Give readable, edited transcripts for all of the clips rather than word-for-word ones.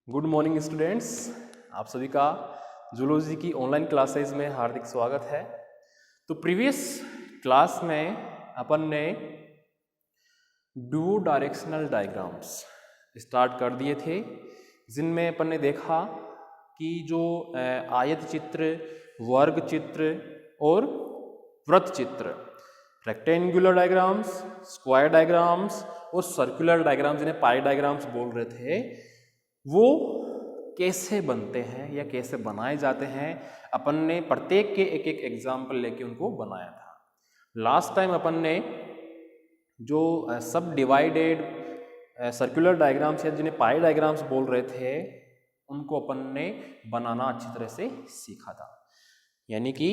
Good morning students, आप सभी का जूलॉजी की ऑनलाइन क्लासेस में हार्दिक स्वागत है। तो प्रीवियस क्लास में अपन ने डू डायरेक्शनल डायग्राम्स स्टार्ट कर दिए थे, जिनमें अपन ने देखा कि जो आयत चित्र, वर्ग चित्र और वृत्त चित्र, रेक्टेंगुलर डायग्राम्स, स्क्वायर डायग्राम्स और सर्कुलर डायग्राम्स, जिन्हें पाई डायग्राम्स बोल रहे थे, वो कैसे बनते हैं या कैसे बनाए जाते हैं, अपन ने प्रत्येक के एक एक एग्जाम्पल लेके उनको बनाया था। लास्ट टाइम अपन ने जो सब डिवाइडेड सर्कुलर डायग्राम्स या जिन्हें पाई डायग्राम्स बोल रहे थे, उनको अपन ने बनाना अच्छी तरह से सीखा था। यानी कि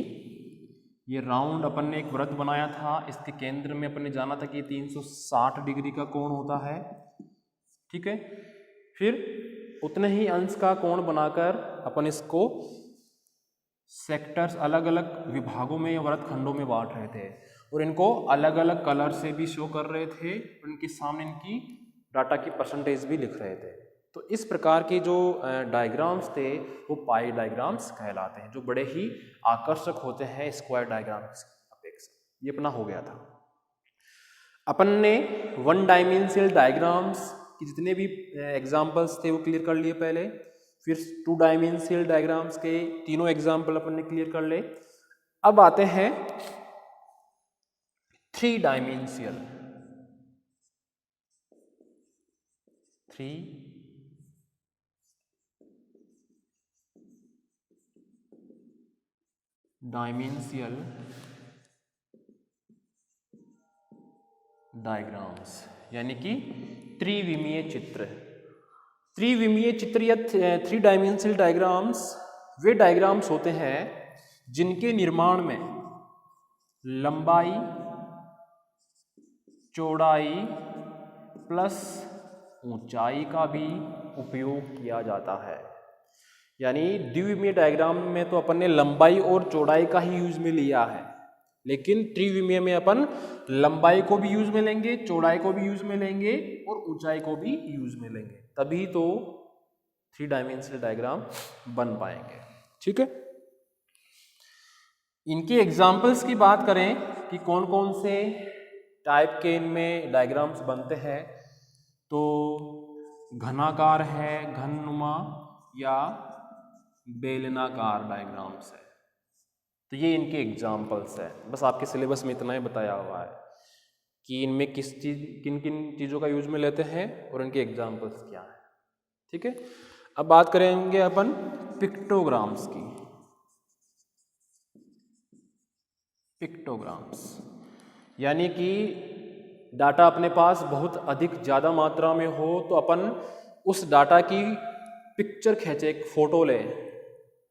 ये राउंड अपन ने एक वृत्त बनाया था, इसके केंद्र में अपन ने जाना था कि 360 डिग्री का कोण होता है, ठीक है। फिर उतने ही अंश का कोण बनाकर अपन इसको सेक्टर्स, अलग अलग विभागों में या वृत्तखंडों में बांट रहे थे और इनको अलग अलग कलर से भी शो कर रहे थे और इनके सामने इनकी डाटा की परसेंटेज भी लिख रहे थे। तो इस प्रकार के जो डायग्राम्स थे वो पाई डायग्राम्स कहलाते हैं, जो बड़े ही आकर्षक होते हैं स्क्वायर डायग्राम्स की अपेक्षा। ये अपना हो गया था। अपन ने वन डायमेंशनल डायग्राम्स कि जितने भी एग्जाम्पल्स थे वो क्लियर कर लिए पहले। फिर टू डायमेंशनल डायग्राम्स के तीनों एग्जाम्पल अपन ने क्लियर कर ले। अब आते हैं थ्री डायमेंशनल डायग्राम्स, यानी कि त्रिविमीय चित्र। त्रिविमीय चित्र या थ्री डायमेंशनल डायग्राम्स वे डायग्राम्स होते हैं जिनके निर्माण में लंबाई, चौड़ाई प्लस ऊंचाई का भी उपयोग किया जाता है। यानी द्विविमीय डायग्राम में तो अपन ने लंबाई और चौड़ाई का ही यूज में लिया है, लेकिन त्रिविमीय में अपन लंबाई को भी यूज में लेंगे, चौड़ाई को भी यूज में लेंगे और ऊंचाई को भी यूज में लेंगे, तभी तो थ्री डायमेंशनल डायग्राम बन पाएंगे, ठीक है। इनके एग्जाम्पल्स की बात करें कि कौन कौन से टाइप के इनमें डायग्राम्स बनते हैं, तो घनाकार है, घननुमा या बेलनाकार डायग्राम्स है। तो ये इनके एग्जाम्पल्स है। बस आपके सिलेबस में इतना ही बताया हुआ है कि इनमें किन किन चीज़ों का यूज में लेते हैं और इनके एग्जाम्पल्स क्या है, ठीक है। अब बात करेंगे अपन पिक्टोग्राम्स की। पिक्टोग्राम्स यानी कि डाटा अपने पास बहुत अधिक ज़्यादा मात्रा में हो तो अपन उस डाटा की पिक्चर खींचे, एक फोटो लें,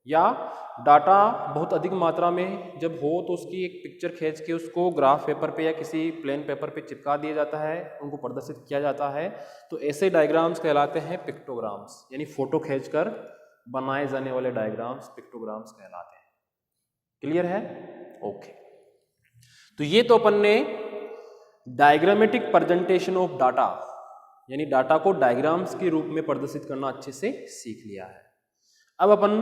या डाटा बहुत अधिक मात्रा में जब हो तो उसकी एक पिक्चर खींच के उसको ग्राफ पेपर पे या किसी प्लेन पेपर पे चिपका दिया जाता है, उनको प्रदर्शित किया जाता है। तो ऐसे डायग्राम्स कहलाते हैं पिक्टोग्राम्स, यानी फोटो खींचकर बनाए जाने वाले डायग्राम्स पिक्टोग्राम्स कहलाते हैं। क्लियर है? ओके। तो ये तो अपन ने डायग्रामेटिक प्रेजेंटेशन ऑफ डाटा, यानी डाटा को डायग्राम्स के रूप में प्रदर्शित करना अच्छे से सीख लिया है। अब अपन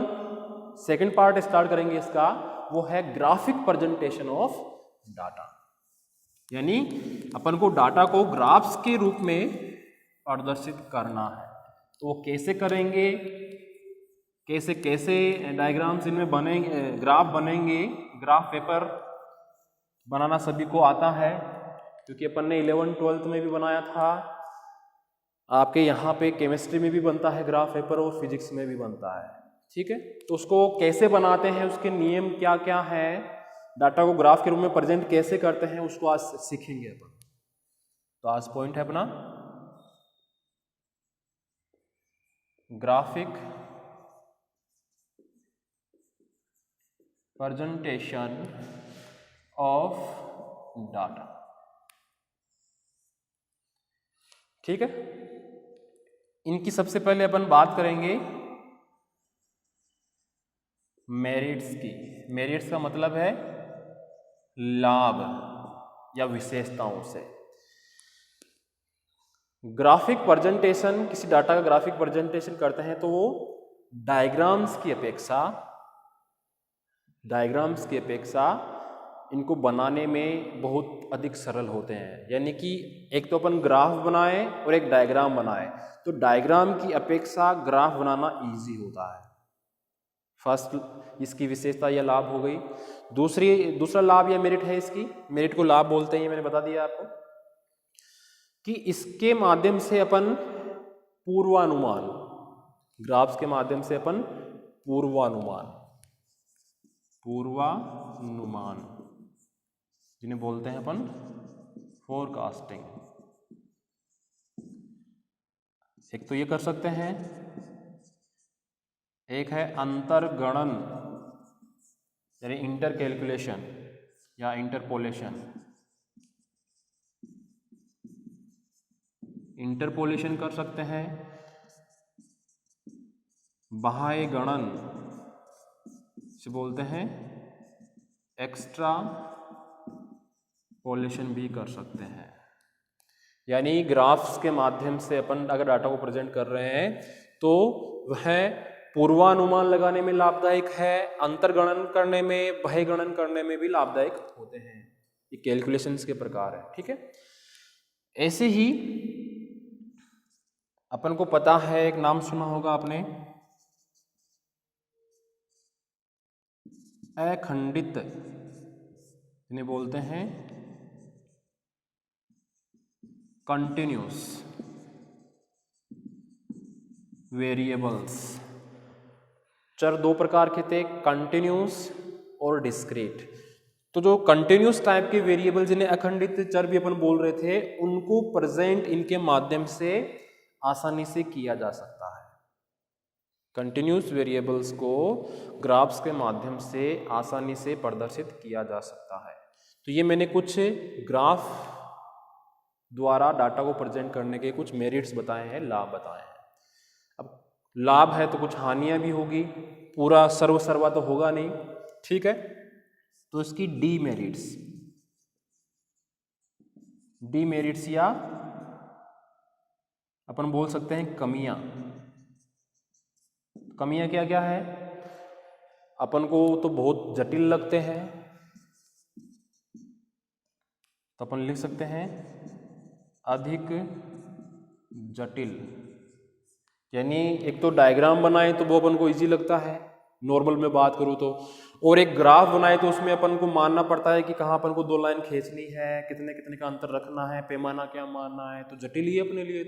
सेकंड पार्ट स्टार्ट करेंगे इसका, वो है ग्राफिक प्रेजेंटेशन ऑफ डाटा। यानी अपन को डाटा को ग्राफ्स के रूप में प्रदर्शित करना है। तो वो कैसे करेंगे, कैसे कैसे डायग्राम्स इनमें बनेंगे, ग्राफ बनेंगे। ग्राफ पेपर बनाना सभी को आता है, क्योंकि अपन ने 11th-12th में भी बनाया था। आपके यहाँ पे केमिस्ट्री में भी बनता है ग्राफ पेपर और फिजिक्स में भी बनता है, ठीक है। तो उसको कैसे बनाते हैं, उसके नियम क्या क्या हैं, डाटा को ग्राफ के रूप में प्रेजेंट कैसे करते हैं, उसको आज सीखेंगे अपन। तो आज पॉइंट है अपना ग्राफिक प्रेजेंटेशन ऑफ डाटा, ठीक है। इनकी सबसे पहले अपन बात करेंगे मेरिट्स की। मेरिट्स का मतलब है लाभ या विशेषताओं से। ग्राफिक प्रेजेंटेशन, किसी डाटा का ग्राफिक प्रेजेंटेशन करते हैं तो वो डायग्राम्स की अपेक्षा इनको बनाने में बहुत अधिक सरल होते हैं। यानी कि एक तो अपन ग्राफ बनाए और एक डायग्राम बनाए, तो डायग्राम की अपेक्षा ग्राफ बनाना इजी होता है। फर्स्ट इसकी विशेषता या लाभ हो गई। दूसरा लाभ या मेरिट है इसकी, मेरिट को लाभ बोलते हैं, ये मैंने बता दिया आपको, कि इसके माध्यम से अपन पूर्वानुमान, ग्राफ्स के माध्यम से अपन पूर्वानुमान जिन्हें बोलते हैं अपन फोरकास्टिंग, एक तो ये कर सकते हैं। एक है अंतर्गणन यानी इंटर कैलकुलेशन या इंटरपोलेशन। इंटरपोलेशन कर सकते हैं। बाह्य गणन से बोलते हैं एक्स्ट्रा पोलेशन भी कर सकते हैं। यानी ग्राफ्स के माध्यम से अपन अगर डाटा को प्रेजेंट कर रहे हैं तो वह पूर्वानुमान लगाने में लाभदायक है, अंतर्गणन करने में, बाह्य गणन करने में भी लाभदायक होते हैं। ये कैलकुलेशंस के प्रकार है, ठीक है। ऐसे ही अपन को पता है, एक नाम सुना होगा आपने, अखंडित, इन्हें बोलते हैं कंटिन्यूस वेरिएबल्स। चर दो प्रकार के थे, कंटिन्यूस और डिस्क्रीट। तो जो कंटिन्यूस टाइप के वेरिएबल जिन्हें अखंडित चर भी अपन बोल रहे थे, उनको प्रेजेंट इनके माध्यम से आसानी से किया जा सकता है। कंटिन्यूस वेरिएबल्स को ग्राफ्स के माध्यम से आसानी से प्रदर्शित किया जा सकता है। तो ये मैंने कुछ ग्राफ द्वारा डाटा को प्रेजेंट करने के कुछ मेरिट्स बताए हैं, लाभ बताए हैं। अब लाभ है तो कुछ हानियां भी होगी, पूरा सर्वा तो होगा नहीं, ठीक है। तो इसकी डीमेरिट्स या अपन बोल सकते हैं कमियां। कमियां क्या क्या है? अपन को तो बहुत जटिल लगते हैं, तो अपन लिख सकते हैं अधिक जटिल। यानी एक तो डायग्राम बनाए तो वो अपन को इजी लगता है, नॉर्मल में बात करूँ तो, और एक ग्राफ बनाए तो उसमें अपन को मानना पड़ता है कि कहाँ अपन को दो लाइन खींचनी है, कितने कितने का अंतर रखना है, पैमाना क्या मानना है, तो जटिल ही अपने लिए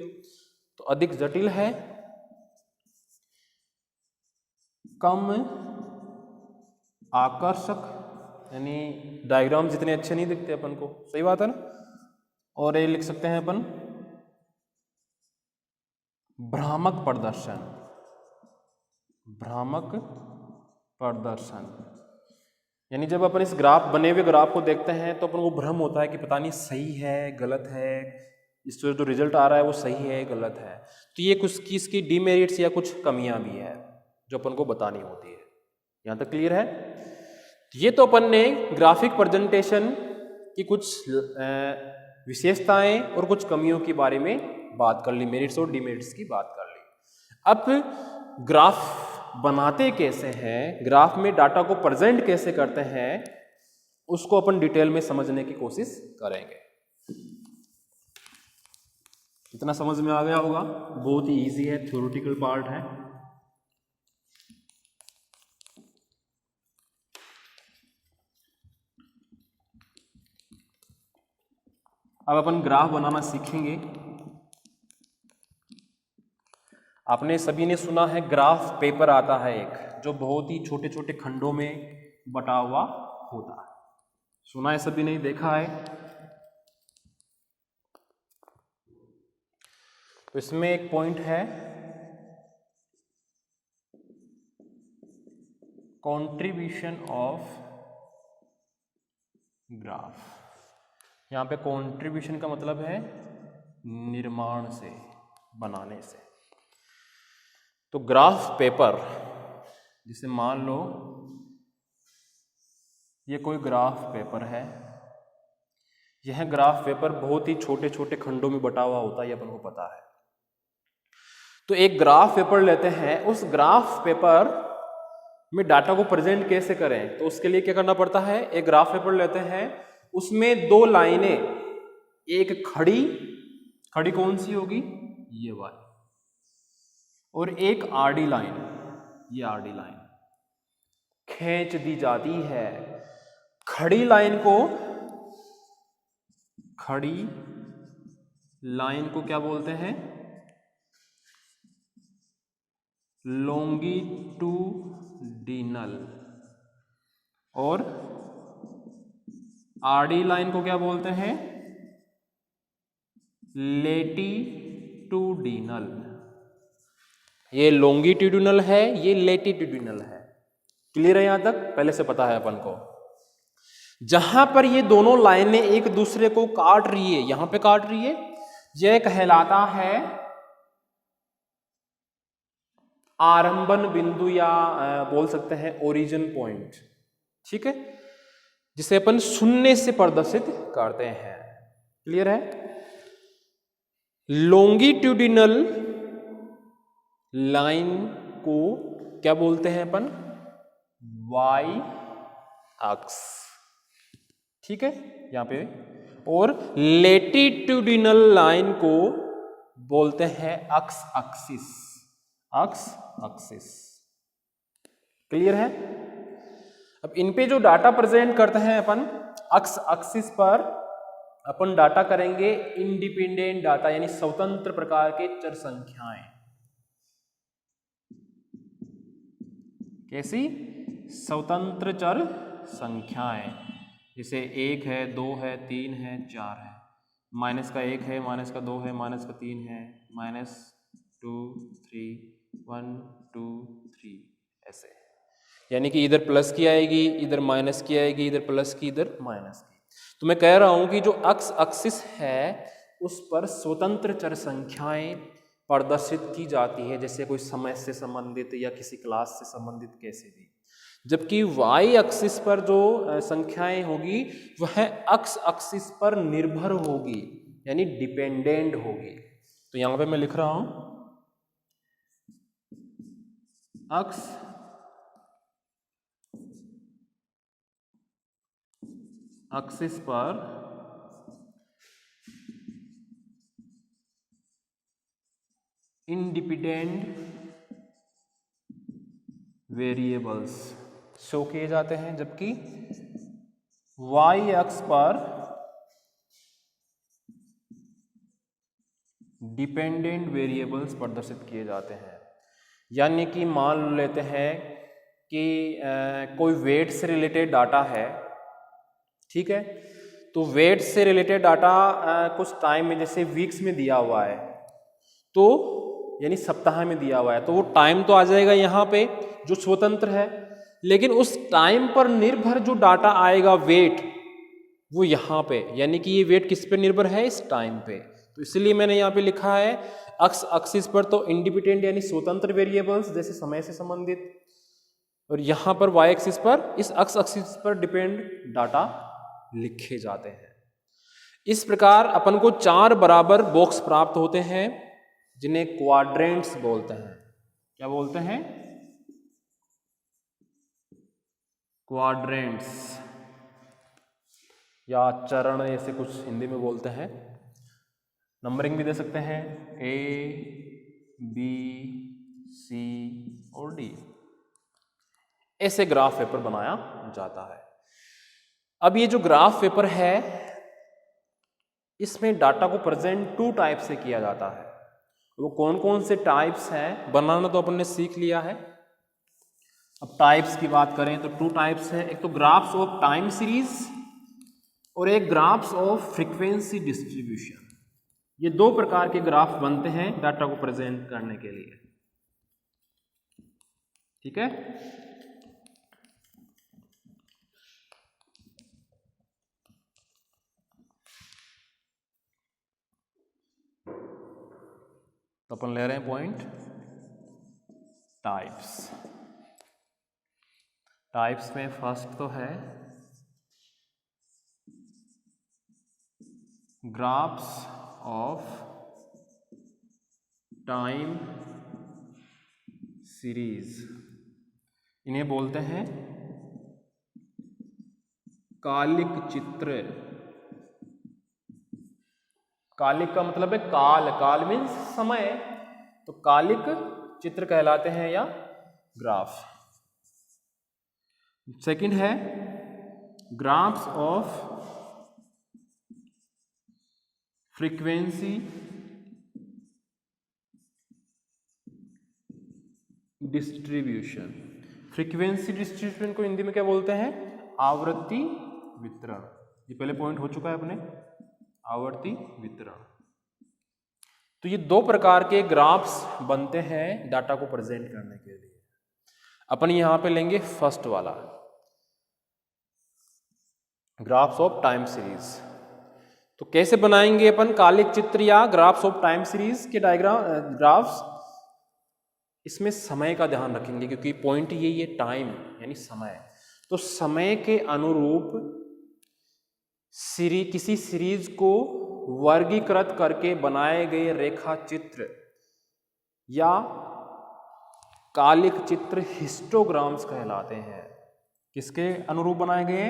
तो अधिक जटिल है। कम आकर्षक, यानी डायग्राम जितने अच्छे नहीं दिखते अपन को, सही बात है ना। और ये लिख सकते हैं अपन भ्रामक प्रदर्शन। यानी जब अपन इस बने हुए ग्राफ को देखते हैं तो अपन को भ्रम होता है कि पता नहीं सही है गलत है, इससे जो रिजल्ट आ रहा है वो सही है गलत है। तो ये कुछ इसकी डीमेरिट्स या कुछ कमियां भी है जो अपन को बतानी होती है। यहाँ तक क्लियर है? ये तो अपन ने ग्राफिक प्रेजेंटेशन की कुछ विशेषताएं और कुछ कमियों के बारे में बात कर ली, मेरिट्स और डीमेरिट्स की बात कर ली। अब ग्राफ बनाते कैसे हैं, ग्राफ में डाटा को प्रेजेंट कैसे करते हैं, उसको अपन डिटेल में समझने की कोशिश करेंगे। इतना समझ में आ गया होगा, बहुत ही इजी है, थ्योरेटिकल पार्ट है। अब अपन ग्राफ बनाना सीखेंगे। आपने सभी ने सुना है ग्राफ पेपर आता है एक, जो बहुत ही छोटे छोटे खंडों में बटा हुआ होता है। सुना है सभी ने, देखा है? तो इसमें एक पॉइंट है कंट्रीब्यूशन ऑफ ग्राफ। यहाँ पे कंट्रीब्यूशन का मतलब है निर्माण से, बनाने से। तो ग्राफ पेपर, जिसे मान लो ये कोई ग्राफ पेपर है, यह ग्राफ पेपर बहुत ही छोटे छोटे खंडों में बटा हुआ होता है, ये अपन को पता है। तो एक ग्राफ पेपर लेते हैं, उस ग्राफ पेपर में डाटा को प्रेजेंट कैसे करें, तो उसके लिए क्या करना पड़ता है, एक ग्राफ पेपर लेते हैं, उसमें दो लाइनें, एक खड़ी कौन सी होगी, ये वाली, और एक आड़ी लाइन, ये आड़ी लाइन खींच दी जाती है। खड़ी लाइन को क्या बोलते हैं, लॉन्गिट्यूडिनल, और आड़ी लाइन को क्या बोलते हैं, लेटिट्यूडिनल। ये लॉन्गिट्यूडिनल है, ये लेटिट्यूडिनल है। क्लियर है यहां तक, पहले से पता है अपन को। जहां पर ये दोनों लाइनें एक दूसरे को काट रही है, यहां पे काट रही है, यह कहलाता है आरंभन बिंदु, या बोल सकते हैं ओरिजिन पॉइंट। ठीक है, जिसे अपन शून्य से प्रदर्शित करते हैं। क्लियर है। लॉन्गिट्यूडिनल लाइन को क्या बोलते हैं अपन, वाई अक्ष। ठीक है यहां पे, और लेटिट्यूडिनल लाइन को बोलते हैं अक्स एक्सिस। क्लियर है। अब इन पे जो डाटा प्रेजेंट करते हैं अपन, अक्स एक्सिस पर अपन डाटा करेंगे इंडिपेंडेंट डाटा, यानी स्वतंत्र प्रकार के चर संख्याएं। कैसी, स्वतंत्र चर संख्याएं, जैसे 1 है, 2 है, 3 है, 4 है, माइनस का 1 है, माइनस का 2 है, माइनस का 3 है, -2 3 1 2 3, ऐसे। यानी कि इधर प्लस की आएगी, इधर माइनस की आएगी, इधर प्लस की, इधर माइनस की। तो मैं कह रहा हूं कि जो अक्स एक्सिस है उस पर स्वतंत्र चर संख्याएं प्रदर्शित की जाती है, जैसे कोई समय से संबंधित या किसी क्लास से संबंधित कैसे भी। जबकि वाई एक्सिस पर जो संख्याएं होगी वह अक्स एक्सिस पर निर्भर होगी, यानी डिपेंडेंट होगी। तो यहां पे मैं लिख रहा हूं अक्स एक्सिस पर इंडिपेंडेंट वेरिएबल्स शो किए जाते हैं, जबकि वाई अक्ष पर डिपेंडेंट वेरिएबल्स प्रदर्शित किए जाते हैं। यानी कि मान लेते हैं कि कोई वेट से रिलेटेड डाटा है, ठीक है, तो वेट से रिलेटेड डाटा कुछ टाइम में, जैसे वीक्स में दिया हुआ है, तो यानी सप्ताह में दिया हुआ है, तो वो टाइम तो आ जाएगा यहाँ पे जो स्वतंत्र है, लेकिन उस टाइम पर निर्भर जो डाटा आएगा वेट, वो यहाँ पे, यानी कि ये वेट किस पे निर्भर है, इस टाइम पे। तो इसलिए मैंने यहाँ पे लिखा है अक्स एक्सिस पर तो इंडिपेंडेंट यानी स्वतंत्र वेरिएबल्स जैसे समय से संबंधित, और यहाँ पर वाई एक्सिस पर, इस अक्स एक्सिस पर डिपेंड डाटा लिखे जाते हैं। इस प्रकार अपन को 4 बराबर बॉक्स प्राप्त होते हैं, जिन्हें क्वाड्रेंट्स बोलते हैं। क्या बोलते हैं, क्वाड्रेंट्स, या चरण ऐसे कुछ हिंदी में बोलते हैं। नंबरिंग भी दे सकते हैं, A B C और D। ऐसे ग्राफ पेपर बनाया जाता है। अब ये जो ग्राफ पेपर है इसमें डाटा को प्रेजेंट 2 टाइप से किया जाता है। वो कौन कौन से टाइप्स हैं बनाना तो अपन ने सीख लिया है। अब टाइप्स की बात करें तो 2 टाइप्स है, एक तो ग्राफ्स ऑफ टाइम सीरीज और एक ग्राफ्स ऑफ फ्रीक्वेंसी डिस्ट्रीब्यूशन। ये 2 प्रकार के ग्राफ बनते हैं डाटा को प्रेजेंट करने के लिए। ठीक है, तो अपन ले रहे हैं पॉइंट टाइप्स। टाइप्स में फर्स्ट तो है ग्राफ्स ऑफ टाइम सीरीज, इन्हें बोलते हैं कालिक चित्र। कालिक का मतलब है काल, काल मीन्स समय, तो कालिक चित्र कहलाते हैं या ग्राफ। सेकंड है graphs of frequency distribution. Frequency distribution को हिंदी में क्या बोलते हैं? आवृत्ति वितरण। ये पहले पॉइंट हो चुका है अपने, आवर्ती वितरण। तो ये दो प्रकार के ग्राफ्स बनते हैं डाटा को प्रेजेंट करने के लिए। अपन यहां पे लेंगे फर्स्ट वाला, ग्राफ्स ऑफ टाइम सीरीज। तो कैसे बनाएंगे अपन कालिक चित्र या ग्राफ्स ऑफ टाइम सीरीज के डायग्राम ग्राफ्स? इसमें समय का ध्यान रखेंगे क्योंकि पॉइंट यही है, टाइम यानी समय। तो समय के अनुरूप किसी सीरीज को वर्गीकृत करके बनाए गए रेखा चित्र या कालिक चित्र हिस्टोग्राम्स कहलाते हैं। किसके अनुरूप बनाए गए?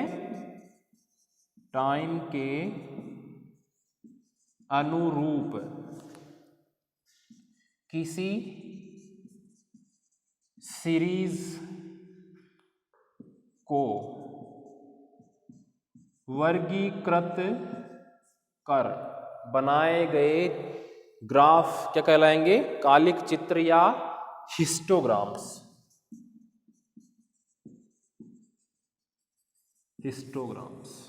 टाइम के अनुरूप किसी सीरीज को वर्गीकृत कर बनाए गए ग्राफ क्या कहलाएंगे? कालिक चित्र या हिस्टोग्राम्स। हिस्टोग्राम्स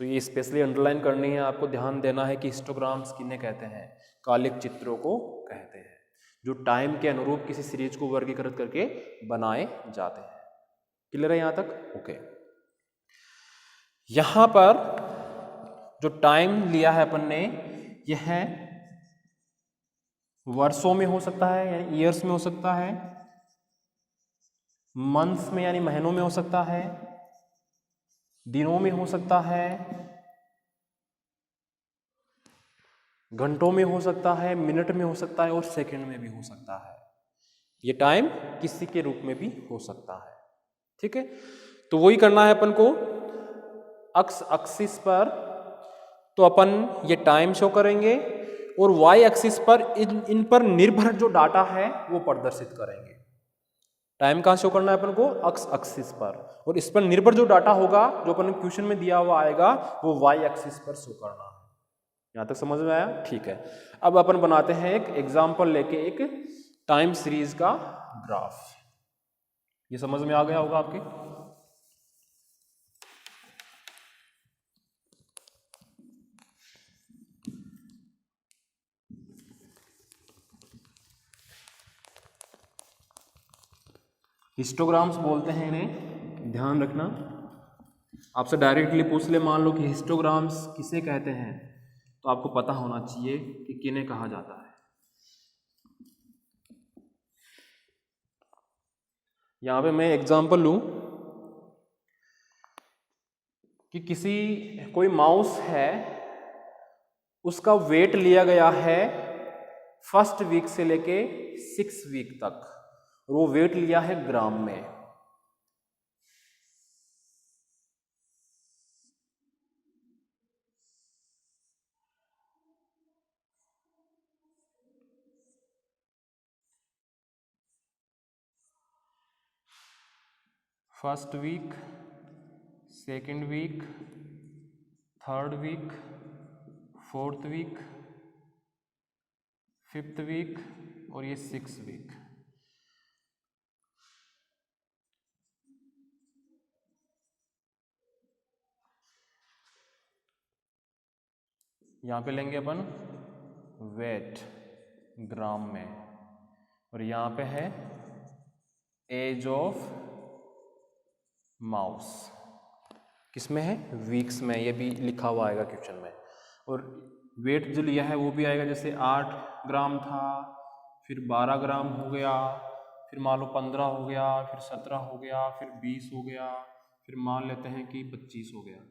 तो ये स्पेशली अंडरलाइन करनी है, आपको ध्यान देना है कि हिस्टोग्राम्स किन्हें कहते हैं? कालिक चित्रों को कहते हैं, जो टाइम के अनुरूप किसी सीरीज को वर्गीकृत करके बनाए जाते हैं। क्लियर है यहां तक? ओके। यहां पर जो टाइम लिया है अपन ने, यह वर्षों में हो सकता है यानी ईयर्स में हो सकता है, मंथ्स में यानी महीनों में हो सकता है, दिनों में हो सकता है, घंटों में हो सकता है, मिनट में हो सकता है और सेकंड में भी हो सकता है। ये टाइम किसी के रूप में भी हो सकता है। ठीक है, तो वही करना है अपन को। एक्स एक्सिस पर तो अपन ये टाइम शो करेंगे और वाई एक्सिस पर इन पर निर्भर जो डाटा है वो प्रदर्शित करेंगे। टाइम कहाँ शो करना है अपन को? एक्स एक्सिस पर, और इस पर निर्भर जो डाटा होगा जो अपन क्वेश्चन में दिया हुआ आएगा वो वाई एक्सिस पर शो करना है। यहां तक समझ में आया? ठीक है, अब अपन बनाते हैं एक एग्जाम्पल लेके एक टाइम सीरीज का ग्राफ। ये समझ में आ गया होगा आपके? हिस्टोग्राम्स बोलते हैं इन्हें, ध्यान रखना। आपसे डायरेक्टली पूछ ले, मान लो कि हिस्टोग्राम्स किसे कहते हैं, तो आपको पता होना चाहिए कि किन्हें कहा जाता है। यहां पे मैं एग्जांपल लूं कि कोई माउस है, उसका वेट लिया गया है फर्स्ट वीक से लेके 6 वीक तक, और वो वेट लिया है ग्राम में। First week, second week, third week, fourth week, fifth week और ये 6th वीक। यहां पे लेंगे अपन वेट ग्राम में, और यहां पे है एज ऑफ माउस, किसमें है? वीक्स में। ये भी लिखा हुआ आएगा क्वेश्चन में। और वेट जो लिया है वो भी आएगा, जैसे 8 ग्राम था, फिर 12 ग्राम हो गया, फिर मान लो 15 हो गया, फिर 17 हो गया, फिर 20 हो गया, फिर मान लेते हैं कि 25 हो गया।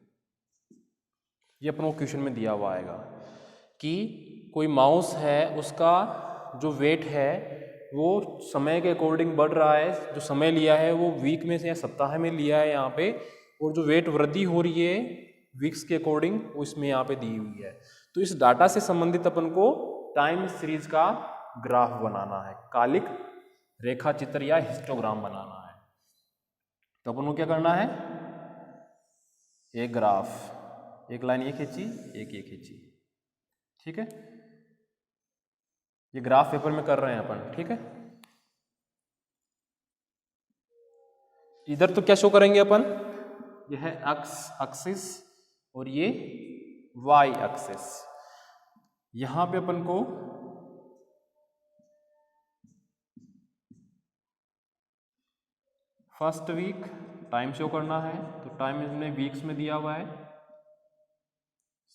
ये अपन को क्वेश्चन में दिया हुआ आएगा कि कोई माउस है, उसका जो वेट है वो समय के अकॉर्डिंग बढ़ रहा है, जो समय लिया है वो वीक में से या सप्ताह में लिया है यहाँ पे, और जो वेट वृद्धि हो रही है वीक्स के अकॉर्डिंग वो इसमें यहाँ पे दी हुई है। तो इस डाटा से संबंधित अपन को टाइम सीरीज का ग्राफ बनाना है, कालिक रेखा चित्र या हिस्टोग्राम बनाना है। तो अपन को क्या करना है, एक ग्राफ, एक लाइन ये खींची, एक ये खींची, ठीक है। ये ग्राफ पेपर में कर रहे हैं अपन, ठीक है। इधर तो क्या शो करेंगे अपन, यह है एक्स एक्सिस और ये वाई एक्सिस। यहां पे अपन को फर्स्ट वीक टाइम शो करना है, तो टाइम इसने वीक्स में दिया हुआ है।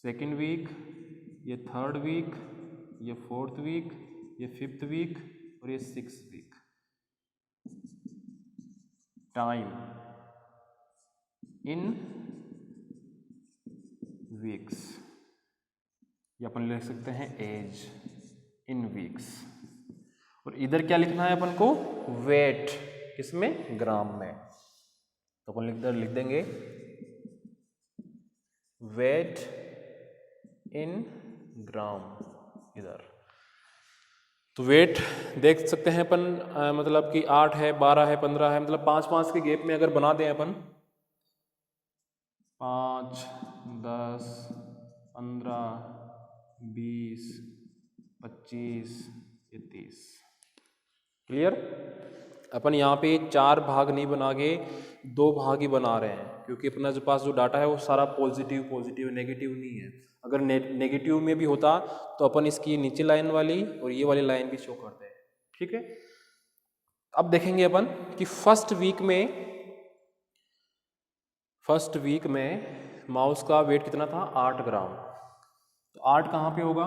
सेकेंड वीक, ये थर्ड वीक, ये फोर्थ वीक, ये फिफ्थ वीक और ये sixth week. Time in weeks, ये अपन लिख सकते हैं एज इन वीक्स। और इधर क्या लिखना है अपन को, वेट, किसमें, ग्राम में। तो अपन इधर लिख देंगे वेट इन ग्राम इधर। तो वेट देख सकते हैं अपन, मतलब कि 8 है, 12 है, 15 है, मतलब 5-5 के गैप में अगर बना दें अपन, 5, 10, 15, 20, 25, 30। क्लियर। अपन यहाँ पे 4 भाग नहीं बना के 2 भाग ही बना रहे हैं, क्योंकि अपना जो पास जो डाटा है वो सारा पॉजिटिव पॉजिटिव, नेगेटिव नहीं है। अगर नेगेटिव में भी होता तो अपन इसकी नीचे लाइन वाली और ये वाली लाइन भी शो करते हैं, ठीक है। अब देखेंगे अपन कि फर्स्ट वीक में माउस का वेट कितना था, 8 ग्राम। तो 8 कहाँ पे होगा,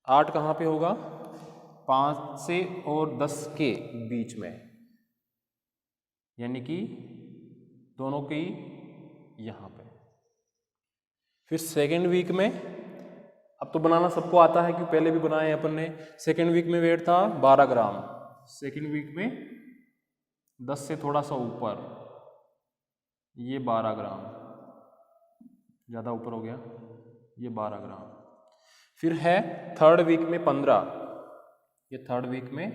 8 कहाँ पे होगा, 5 से और 10 के बीच में, यानी कि दोनों की यहाँ पे। फिर सेकेंड वीक में, अब तो बनाना सबको आता है कि पहले भी बनाए अपन ने। सेकेंड वीक में वेट था 12 ग्राम, सेकेंड वीक में 10 से थोड़ा सा ऊपर, ये 12 ग्राम, ज़्यादा ऊपर हो गया, ये 12 ग्राम। फिर है थर्ड वीक में 15, ये थर्ड वीक में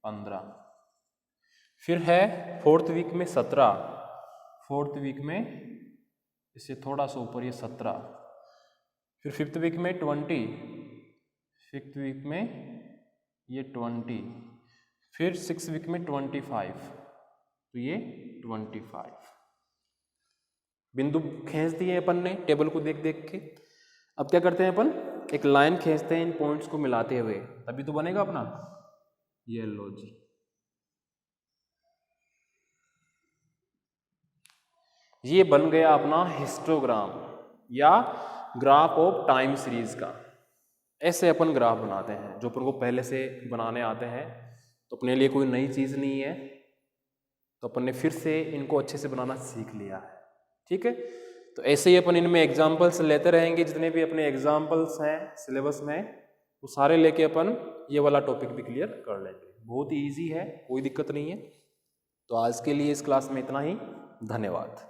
15। फिर है फोर्थ वीक में 17, फोर्थ वीक में इससे थोड़ा सा ऊपर, ये 17। फिर फिफ्थ वीक में 20, फिफ्थ वीक में ये 20। फिर सिक्स वीक में 25, तो ये 25 बिंदु खींच दिए अपन ने टेबल को देख देख के। अब क्या करते हैं अपन, एक लाइन खींचते हैं इन पॉइंट्स को मिलाते हुए, तभी तो बनेगा अपना। ये लो जी, ये बन गया अपना हिस्टोग्राम या ग्राफ ऑफ टाइम सीरीज का। ऐसे अपन ग्राफ बनाते हैं, जो अपन को पहले से बनाने आते हैं, तो अपने लिए कोई नई चीज़ नहीं है, तो अपन ने फिर से इनको अच्छे से बनाना सीख लिया है, ठीक है। तो ऐसे ही अपन इनमें एग्जाम्पल्स लेते रहेंगे, जितने भी अपने एग्जाम्पल्स हैं सिलेबस में वो सारे लेके अपन ये वाला टॉपिक भी क्लियर कर लेंगे। बहुत ही ईजी है, कोई दिक्कत नहीं है। तो आज के लिए इस क्लास में इतना ही, धन्यवाद।